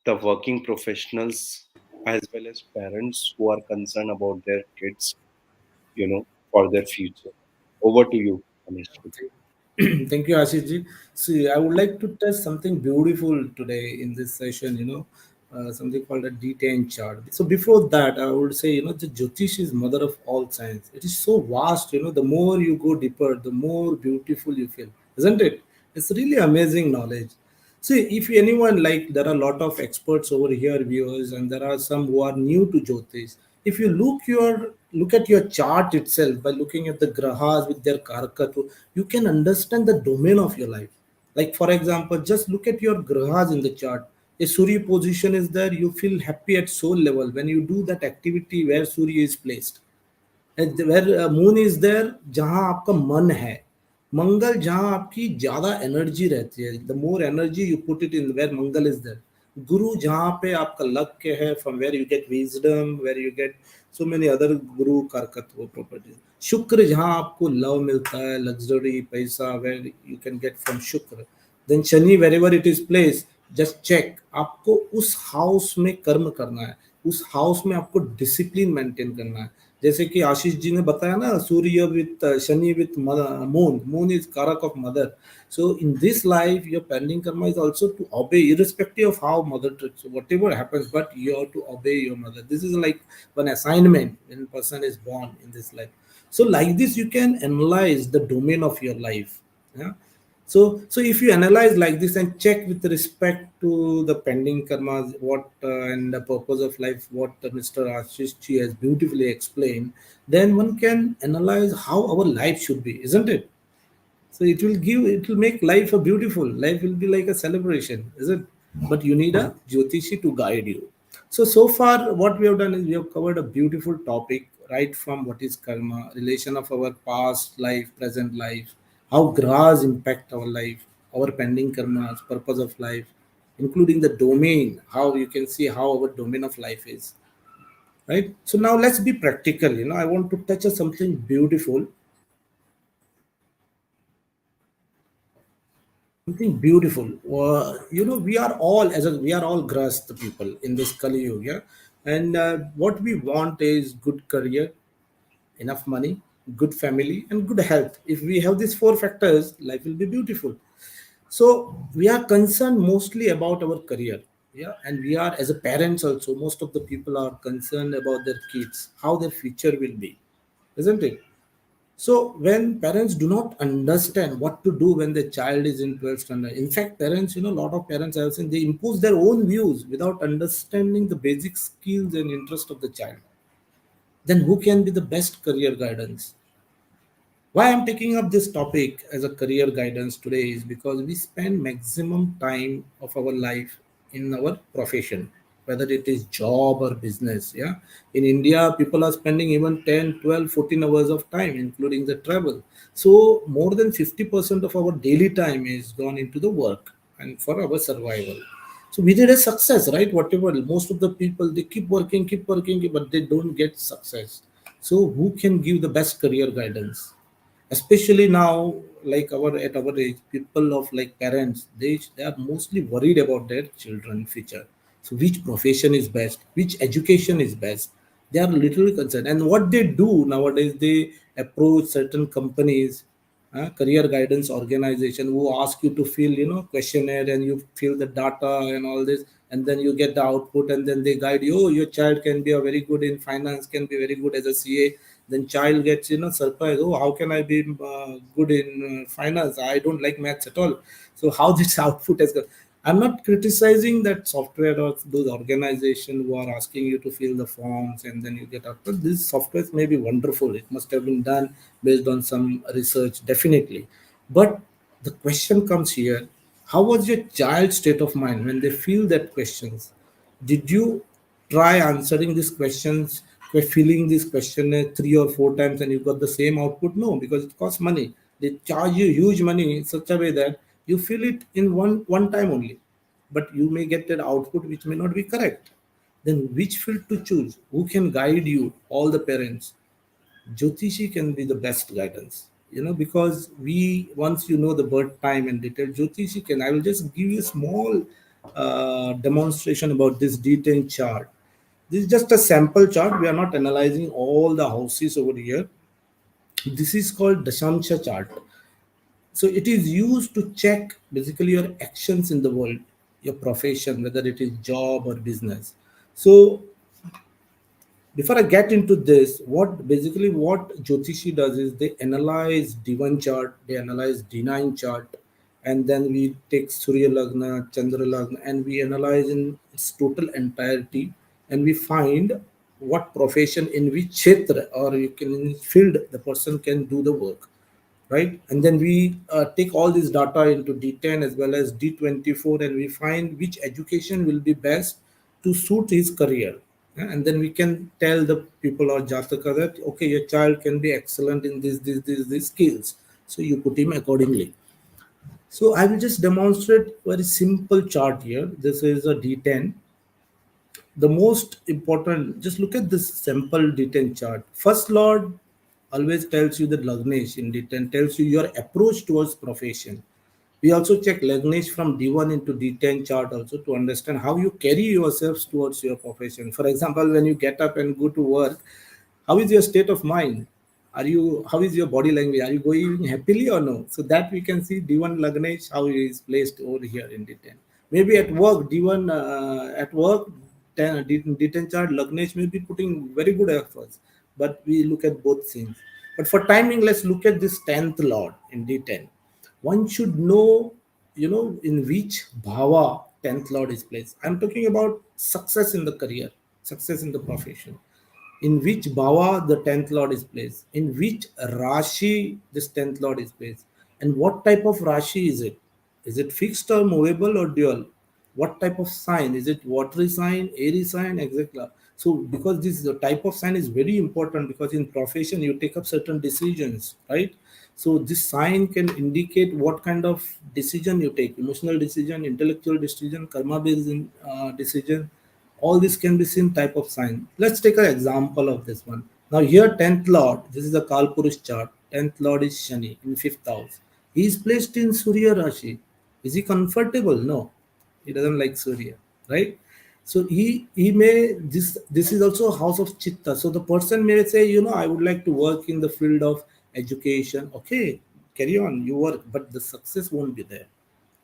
the working professionals as well as parents who are concerned about their kids, for their future. Over to you, Baneshwar. Thank you, Ashish ji. See, I would like to touch something beautiful today in this session, something called a D10 chart. So before that, I would say, the Jyotish is mother of all science. It is so vast, the more you go deeper, the more beautiful you feel, isn't it? It's really amazing knowledge. See, if anyone like there are a lot of experts over here, viewers, and there are some who are new to Jyotish. If you look at your chart itself by looking at the grahas with their karkatu, you can understand the domain of your life. Like for example, just look at your grahas in the chart. A Surya position is there, you feel happy at soul level when you do that activity where Surya is placed. Where moon is there जहां आपका मन है मंगल जहां आपकी ज्यादा energy रहती है the more energy you put it in where Mangal is there Guru जहां पे आपका लक्ष्य है from where you get wisdom where you get so many other guru कारकत्व प्रॉपर्टीज शुक्र जहां आपको लव मिलता है लग्जरी पैसा where you can get from शुक्र देन शनि wherever it is place just check आपको उस हाउस में कर्म करना है उस हाउस में आपको डिसिप्लिन मेंटेन करना है जैसे कि आशीष जी ने बताया ना सूर्य विथ शनि विथ मून मून इज कारक of mother so in this life your pending karma is also to obey irrespective of how mother treats you whatever happens but you have to obey your mother this is like one assignment when a person is born in this life so like this you can analyze the domain of your life yeah so if you analyze like this and check with respect to the pending karmas, what and the purpose of life, what Mr. Ashish Ji has beautifully explained, then one can analyze how our life should be, isn't it? So it will make life a beautiful. Life will be like a celebration, is it? But you need a Jyotishi to guide you. So far, what we have done is we have covered a beautiful topic, right from what is karma, relation of our past life, present life, how grahas impact our life, our pending karmas, purpose of life, including the domain, how you can see how our domain of life is, right? So now let's be practical. I want to touch on something beautiful. Something beautiful. We are all grasp people in this Kali Yuga, yeah? And what we want is good career, enough money, good family, and good health. If we have these four factors, life will be beautiful. So we are concerned mostly about our career, yeah, and we are as a parents also. Most of the people are concerned about their kids, how their future will be, isn't it? So when parents do not understand what to do when the child is in 12th standard, in fact, parents, a lot of parents I have seen they impose their own views without understanding the basic skills and interest of the child. Then who can be the best career guidance? Why I'm taking up this topic as a career guidance today is because we spend maximum time of our life in our profession, whether it is job or business. Yeah. In India, people are spending even 10, 12, 14 hours of time, including the travel. So more than 50% of our daily time is gone into the work and for our survival. So we did a success, right? Whatever, most of the people, they keep working, but they don't get success. So who can give the best career guidance? Especially now, like our at our age, people of like parents, they are mostly worried about their children future. So which profession is best, which education is best, they are literally concerned. And what they do nowadays, they approach certain companies, career guidance organization, who ask you to fill, questionnaire, and you fill the data and all this, and then you get the output, and then they guide you. Oh, your child can be a very good in finance, can be very good as a CA. Then child gets, surprised. Oh, how can I be good in finance? I don't like maths at all. So how this output has got. I'm not criticizing that software or those organizations who are asking you to fill the forms and then you get output. This software may be wonderful. It must have been done based on some research, definitely. But the question comes here: how was your child's state of mind when they feel that questions? Did you try answering these questions, filling this questionnaire 3 or 4 times, and you got the same output? No, because it costs money. They charge you huge money in such a way that you fill it in one time only, but you may get an output which may not be correct. Then which field to choose? Who can guide you? All the parents. Jyotishi can be the best guidance, because we, once you know the birth time and detail, Jyotishi can. I will just give you a small demonstration about this detailed chart. This is just a sample chart. We are not analyzing all the houses over here. This is called Dashamsha chart. So it is used to check basically your actions in the world, your profession, whether it is job or business. So before I get into this, what Jyotishi does is they analyze Divan chart, they analyze D9 chart, and then we take Surya Lagna, Chandra Lagna, and we analyze in its total entirety, and we find what profession in which kshetra or you can in which field the person can do the work, right? And then we take all this data into D10 as well as D24, and we find which education will be best to suit his career. And then we can tell the people or Jataka that, okay, your child can be excellent in these skills. So you put him accordingly. So I will just demonstrate very simple chart here. This is a D10. The most important, just look at this simple D10 chart. First lord always tells you that Lagnesh in D10 tells you your approach towards profession. We also check Lagnesh from D1 into D10 chart also to understand how you carry yourselves towards your profession. For example, when you get up and go to work, how is your state of mind? Are you, how is your body language? Are you going happily or no? So that we can see D1 Lagnesh how he is placed over here in D10. Maybe at work, D1 at work, 10, D10 chart Lagnesh may be putting very good efforts, but we look at both things. But for timing, let's look at this 10th lord in D10. One should know, in which bhava 10th lord is placed. I'm talking about success in the career, success in the profession. In which bhava the 10th lord is placed, in which rashi this 10th lord is placed, and what type of rashi is it fixed or movable or dual, what type of sign is it, watery sign, airy sign, etc. So because this the type of sign is very important, because in profession you take up certain decisions, right? So this sign can indicate what kind of decision you take: emotional decision, intellectual decision, karma based decision. All this can be seen type of sign. Let's take an example of this one. Now here 10th lord, this is a Kalpurush chart. 10th lord is Shani in 5th house. He is placed in Surya Rashi. Is he comfortable? No. He doesn't like Surya, right? So he may, this is also a house of Chitta. So the person may say, I would like to work in the field of education. Okay, carry on, you work, but the success won't be there,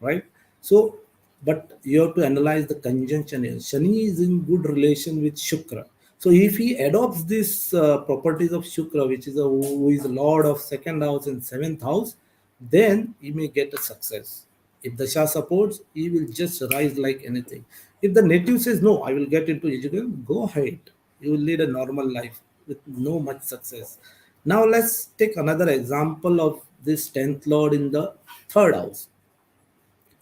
right? So, but you have to analyze the conjunction here. Shani is in good relation with Shukra. So, if he adopts these properties of Shukra, which is who is Lord of second house and seventh house, then he may get a success. If the Shah supports, he will just rise like anything. If the native says, no, I will get into education, go ahead. You will lead a normal life with no much success. Now let's take another example of this 10th lord in the third house.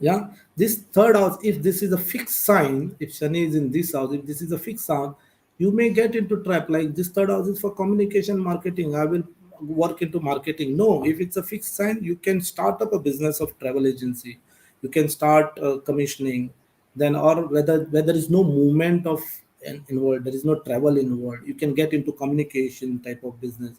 Yeah, this third house, if this is a fixed sign, if Shani is in this house, if this is a fixed sign, you may get into trap like this third house is for communication marketing. I will work into marketing. No, if it's a fixed sign, you can start up a business of travel agency. You can start commissioning. Then, or whether there is no movement of involved, there is no travel involved, you can get into communication type of business.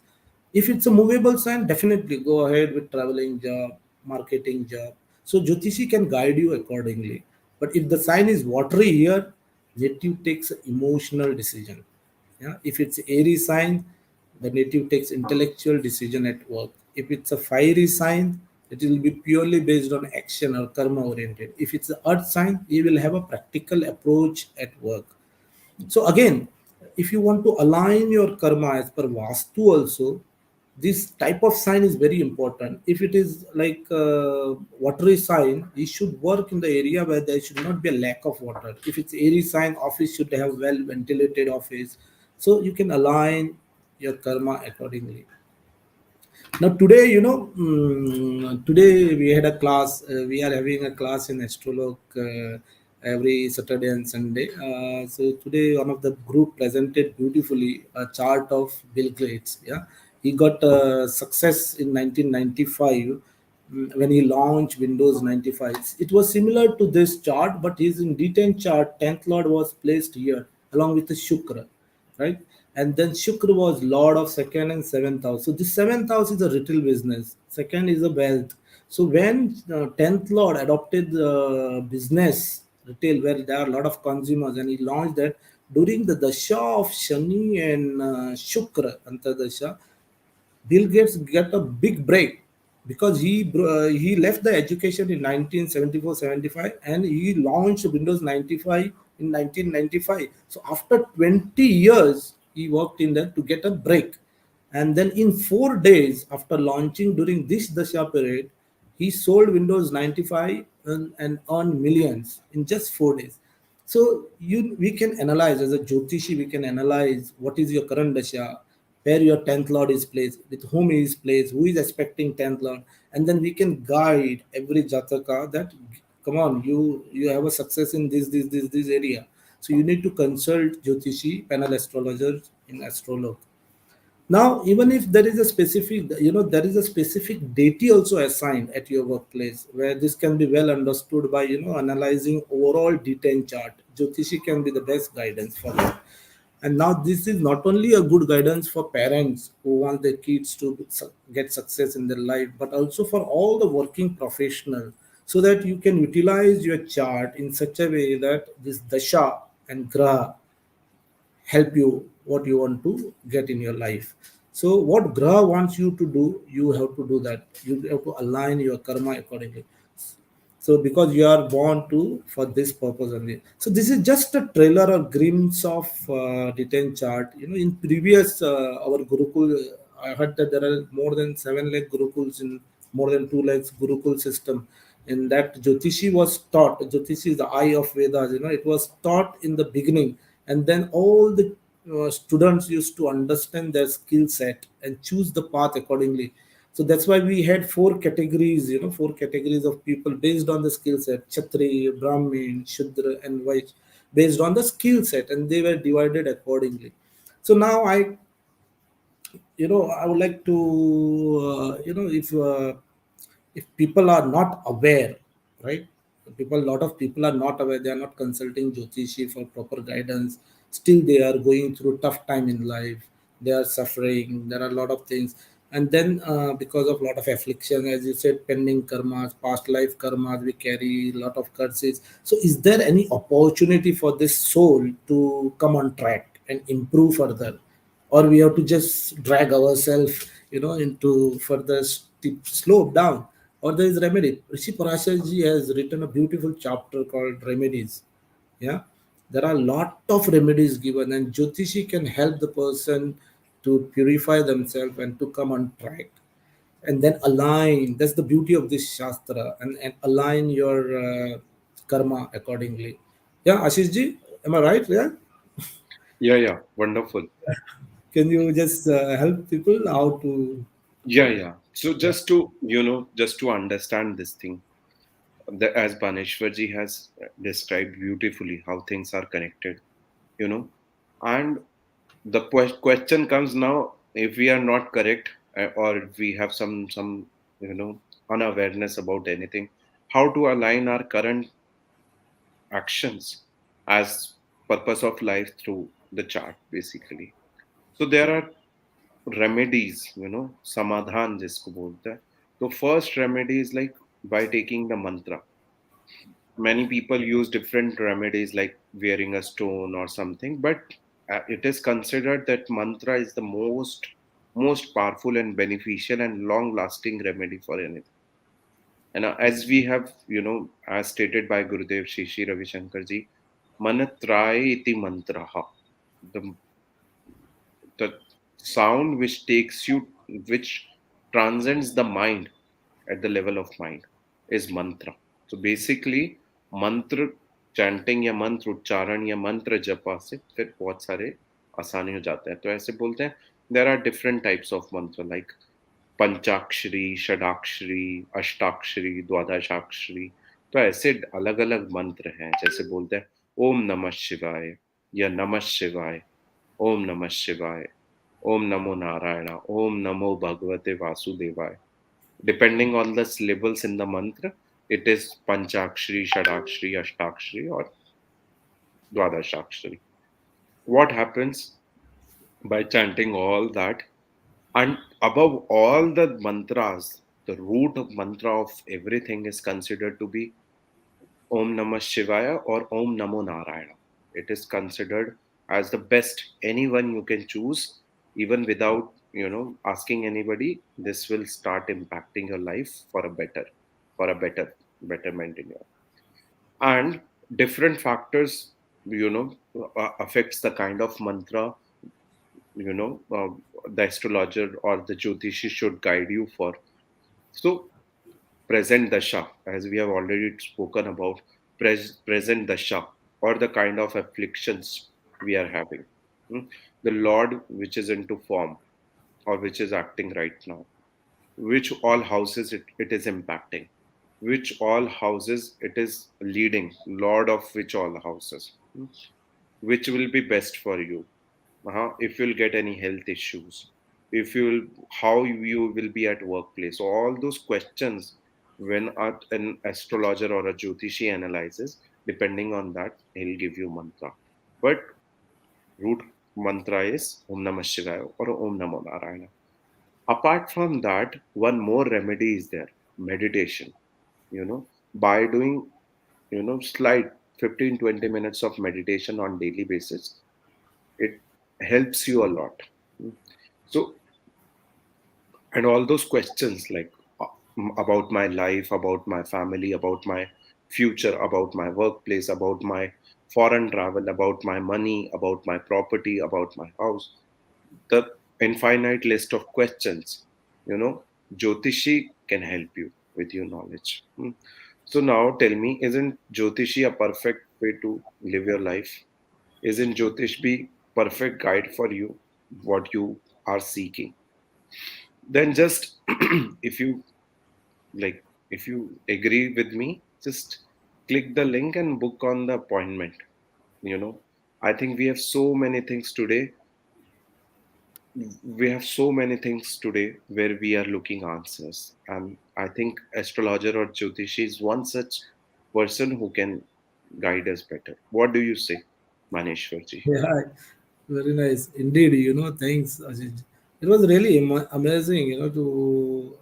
If it's a movable sign, definitely go ahead with traveling job, marketing job. So Jyotishi can guide you accordingly. But if the sign is watery here, native takes an emotional decision. Yeah. If it's airy sign, the native takes intellectual decision at work. If it's a fiery sign, it will be purely based on action or karma oriented. If it's an earth sign, you will have a practical approach at work. So again, if you want to align your karma as per Vastu also, this type of sign is very important. If it is like watery sign, you should work in the area where there should not be a lack of water. If it's airy sign, office should have well ventilated office. So you can align your karma accordingly. Now today, today we had a class. We are having a class in Astrolog every Saturday and Sunday. So today, one of the group presented beautifully a chart of Bill Gates. Yeah, he got success in 1995 when he launched Windows 95. It was similar to this chart, but his in D10 chart, 10th Lord was placed here along with the Shukra, right? And then Shukra was Lord of second and seventh house. So the seventh house is a retail business, second is a wealth. So when 10th Lord adopted the business retail where there are a lot of consumers and he launched that during the Dasha of Shani and Shukra, Antardasha, Bill Gates got a big break because he left the education in 1974-75 and he launched Windows 95 in 1995. So after 20 years, he worked in that to get a break. And then in 4 days after launching during this Dasha period, he sold Windows 95 and earned millions in just 4 days. So we can analyze as a Jyotishi, we can analyze what is your current dasha, where your 10th lord is placed, with whom he is placed, who is expecting 10th lord, and then we can guide every jataka that come on, you have a success in this area. So you need to consult Jyotishi, panel astrologers in Astrolog. Now, even if there is a specific, there is a specific deity also assigned at your workplace where this can be well understood by, analyzing overall D10 chart. Jyotishi can be the best guidance for that. And now this is not only a good guidance for parents who want their kids to get success in their life, but also for all the working professionals so that you can utilize your chart in such a way that this dasha and graha help you what you want to get in your life. So what graha wants you to do, you have to do that. You have to align your karma accordingly. So because you are born to for this purpose only. So this is just a trailer or glimpse of detailed chart. In previous our gurukul, I heard that there are more than 7 lakh gurukuls in more than 2 lakhs gurukul system. In that Jyotishi was taught. Jyotishi is the eye of Vedas. It was taught in the beginning, and then all the students used to understand their skill set and choose the path accordingly. So that's why we had 4 categories, 4 categories of people based on the skill set: Kshatriya, Brahmin, Shudra, and Vaishya, based on the skill set, and they were divided accordingly. So now I would like to, if people are not aware, right? A lot of people are not aware. They are not consulting Jyotishi for proper guidance. Still, they are going through tough time in life. They are suffering. There are a lot of things, and then because of a lot of affliction, as you said, pending karmas, past life karmas, we carry a lot of curses. So, is there any opportunity for this soul to come on track and improve further? Or we have to just drag ourselves into further steep slope down, or there is remedy. Rishi Parashar has written a beautiful chapter called remedies. Yeah, there are a lot of remedies given, and Jyotishi can help the person to purify themselves and to come on track, and then align. That's the beauty of this shastra, and align your karma accordingly. Yeah, Ashish ji, am I right? Yeah. Yeah, yeah, wonderful. Can you just help people how to? Yeah, yeah. So Yeah. just to, just to understand this thing, as Baneshwarji has described beautifully how things are connected, you know, and the question comes now, if we are not correct, or if we have some unawareness about anything, how to align our current actions as purpose of life through the chart, basically. So there are remedies, samadhan जिसको बोलते हैं. So first remedy is like by taking the mantra. Many people use different remedies like wearing a stone or something, but it is considered that mantra is the most powerful and beneficial and long lasting remedy for anything. And as we have, as stated by Gurudev Shri Ravi Shankar ji, manatraye iti mantraha, the the sound which takes you, which transcends the mind at the level of mind, is mantra. So basically मंत्र chanting या मंत्र उच्चारण या मंत्र जपा से फिर बहुत सारे आसानी हो जाते हैं. तो ऐसे बोलते हैं there are different types of mantra like Panchakshari, Shadakshari, Ashtakshari, Dwadashakshari. तो ऐसे अलग अलग मंत्र हैं. जैसे बोलते हैं ओम नमः शिवाय या नमः शिवाय, ओम नमः शिवाय, ओम नमो नारायण, ओम नमो भगवते वासुदेवाय. Depending on the syllables in the mantra, it is Panchakshri, Shadakshri, Ashtakshri, or Dwadashakshri. What happens by chanting all that? And above all the mantras, the root of mantra of everything is considered to be Om Namah Shivaya or Om Namo Narayana. It is considered as the best anyone you can choose, even without asking anybody. This will start impacting your life for a betterment in your. And different factors, affects the kind of mantra you know uh, the astrologer or the Jyotishi should guide you for. So present dasha, as we have already spoken about, present dasha, or the kind of afflictions we are having. Hmm? The Lord which is into form or which is acting right now, which all houses it is impacting, which all houses it is leading, Lord of which all houses, which will be best for you, if you'll get any health issues, if you'll how you will be at workplace. So all those questions, when an astrologer or a Jyotishi analyzes, depending on that he'll give you mantra. But root mantra is Om Namah Shivaya or Om Namo Narayana. Apart from that, one more remedy is there: meditation. By doing slight 15-20 minutes of meditation on daily basis, it helps you a lot. So, and all those questions like about my life, about my family, about my future, about my workplace, about my foreign travel, about my money, about my property, about my house, the infinite list of questions, you know, Jyotishi can help you with your knowledge. So now tell me, isn't Jyotishi a perfect way to live your life? Isn't Jyotish be perfect guide for you, what you are seeking? Then just if you like, if you agree with me, just click the link and book on the appointment. You know, I think we have so many things today where we are looking answers, and I think astrologer or Jyotishi is one such person who can guide us better. What do you say, Maneshwarji? Yeah, very nice indeed. Thanks, Ashish. It was really amazing, to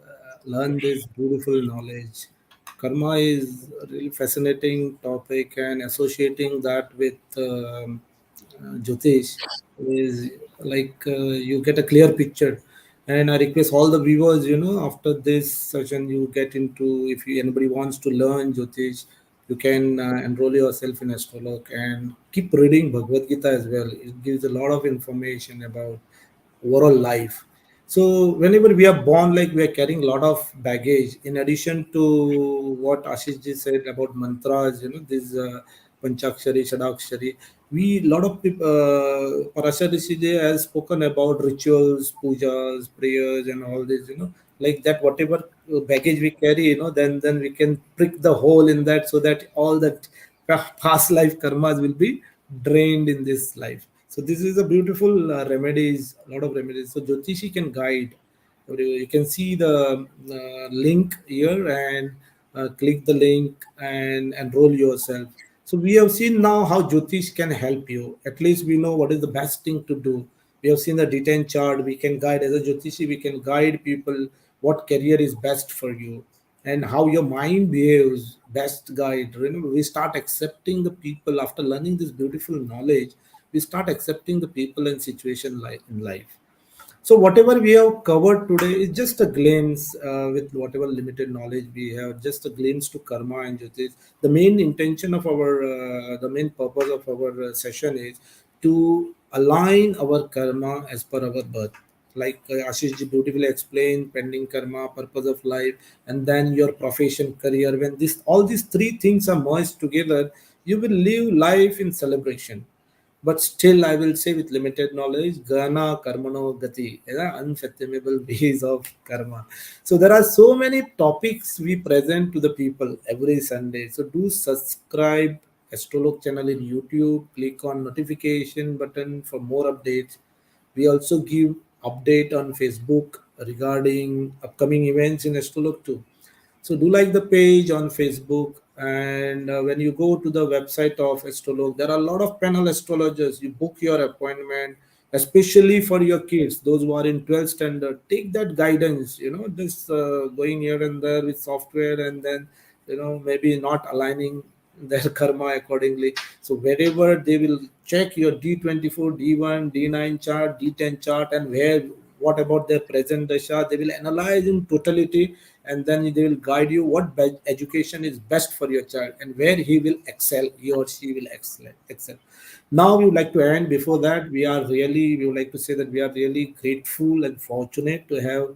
learn this beautiful knowledge. Karma is a really fascinating topic, and associating that with Jyotish is like you get a clear picture. And I request all the viewers, after this session, you get into, if anybody wants to learn Jyotish, you can enroll yourself in Astrolok and keep reading Bhagavad Gita as well. It gives a lot of information about overall life. So whenever we are born, like we are carrying a lot of baggage. In addition to what Ashish ji said about mantras, this Panchakshari, Shadakshari. We lot of people, Parashar Rishi has spoken about rituals, pujas, prayers, and all this. Like that, whatever baggage we carry, then we can prick the hole in that, so that all that past life karmas will be drained in this life. So this is a beautiful remedies, a lot of remedies. So Jyotishi can guide. You can see the link here, and click the link and enroll yourself. So we have seen now how Jyotish can help you. At least we know what is the best thing to do. We have seen the D10 chart. We can guide as a Jyotishi. We can guide people what career is best for you, and how your mind behaves. Best guide. We start accepting the people after learning this beautiful knowledge. We start accepting the people and situation in life. So whatever we have covered today is just a glimpse, with whatever limited knowledge we have, just a glimpse to karma and jyotish. The main intention of the main purpose of our session is to align our karma as per our birth. Like Ashish ji beautifully explained, pending karma, purpose of life, and then your profession, career. When this all these three things are merged together, you will live life in celebration. But still, I will say with limited knowledge, Gana Karmano Gati, unfathomable ways of karma. So there are so many topics we present to the people every Sunday. So do subscribe Astrolog channel in YouTube, click on notification button for more updates. We also give update on Facebook regarding upcoming events in Astrolog too. So do like the page on Facebook, and when you go to the website of Astrolog, there are a lot of panel astrologers. You book your appointment, especially for your kids, those who are in 12th standard. Take that guidance, just going here and there with software, and then maybe not aligning their karma accordingly. So wherever they will check your D24, D1, D9 chart, D10 chart, and where what about their present dasha, they will analyze in totality, and then they will guide you what education is best for your child and where he will excel, he or she will excel. Now we would like to end. Before that, we would like to say that we are really grateful and fortunate to have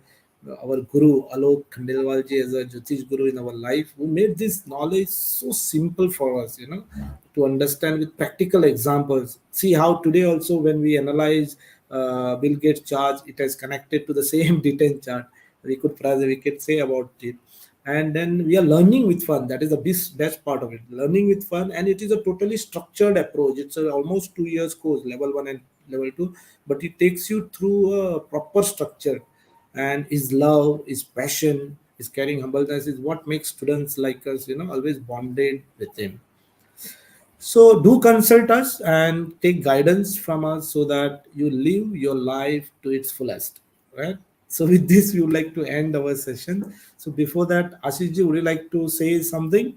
our Guru Alok Khandelwalji as a Jyotish Guru in our life, who made this knowledge so simple for us, to understand with practical examples. See how today also when we analyze Bill Gates chart, it has connected to the same D10 chart. We could say about it. And then we are learning with fun. That is the best part of it. Learning with fun, and it is a totally structured approach. It's a almost 2 years course, level one and level two, but it takes you through a proper structure. And his love, his passion, his caring humbleness is what makes students like us, always bonded with him. So do consult us and take guidance from us so that you live your life to its fullest. Right? So with this, we would like to end our session. So before that, Ashish ji, would you like to say something?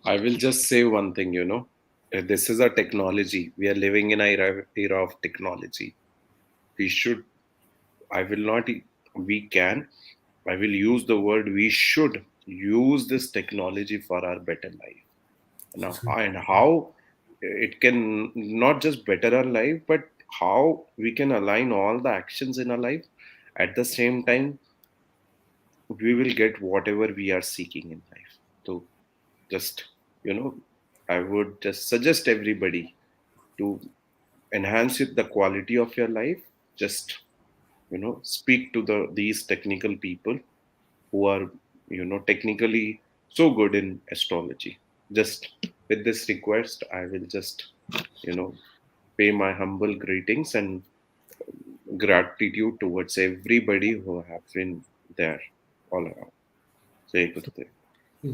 I will just say one thing, this is a technology. We are living in a era of technology. We should, I will not, we can, I will use the word we should use this technology for our better life. Now, and how it can not just better our life, but how we can align all the actions in our life at the same time, we will get whatever we are seeking in life. So, just, you know, I would just suggest everybody to enhance it, the quality of your life. Just, speak to these technical people who are, technically so good in astrology. Just with this request, I will just, you know, pay my humble greetings and gratitude towards everybody who have been there all around. Jai Gurudev.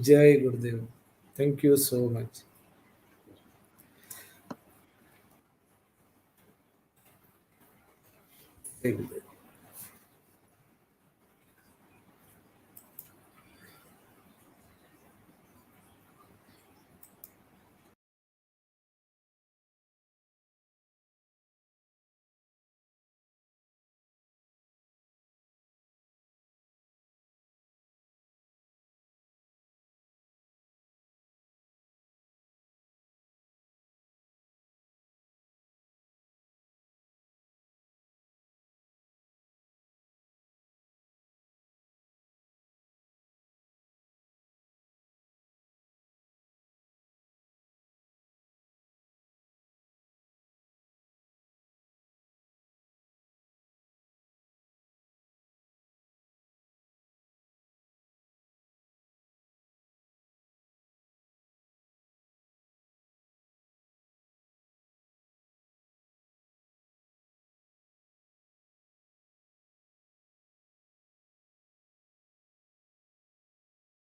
Jai Gurudev. Thank you so much. Jai Gurudev.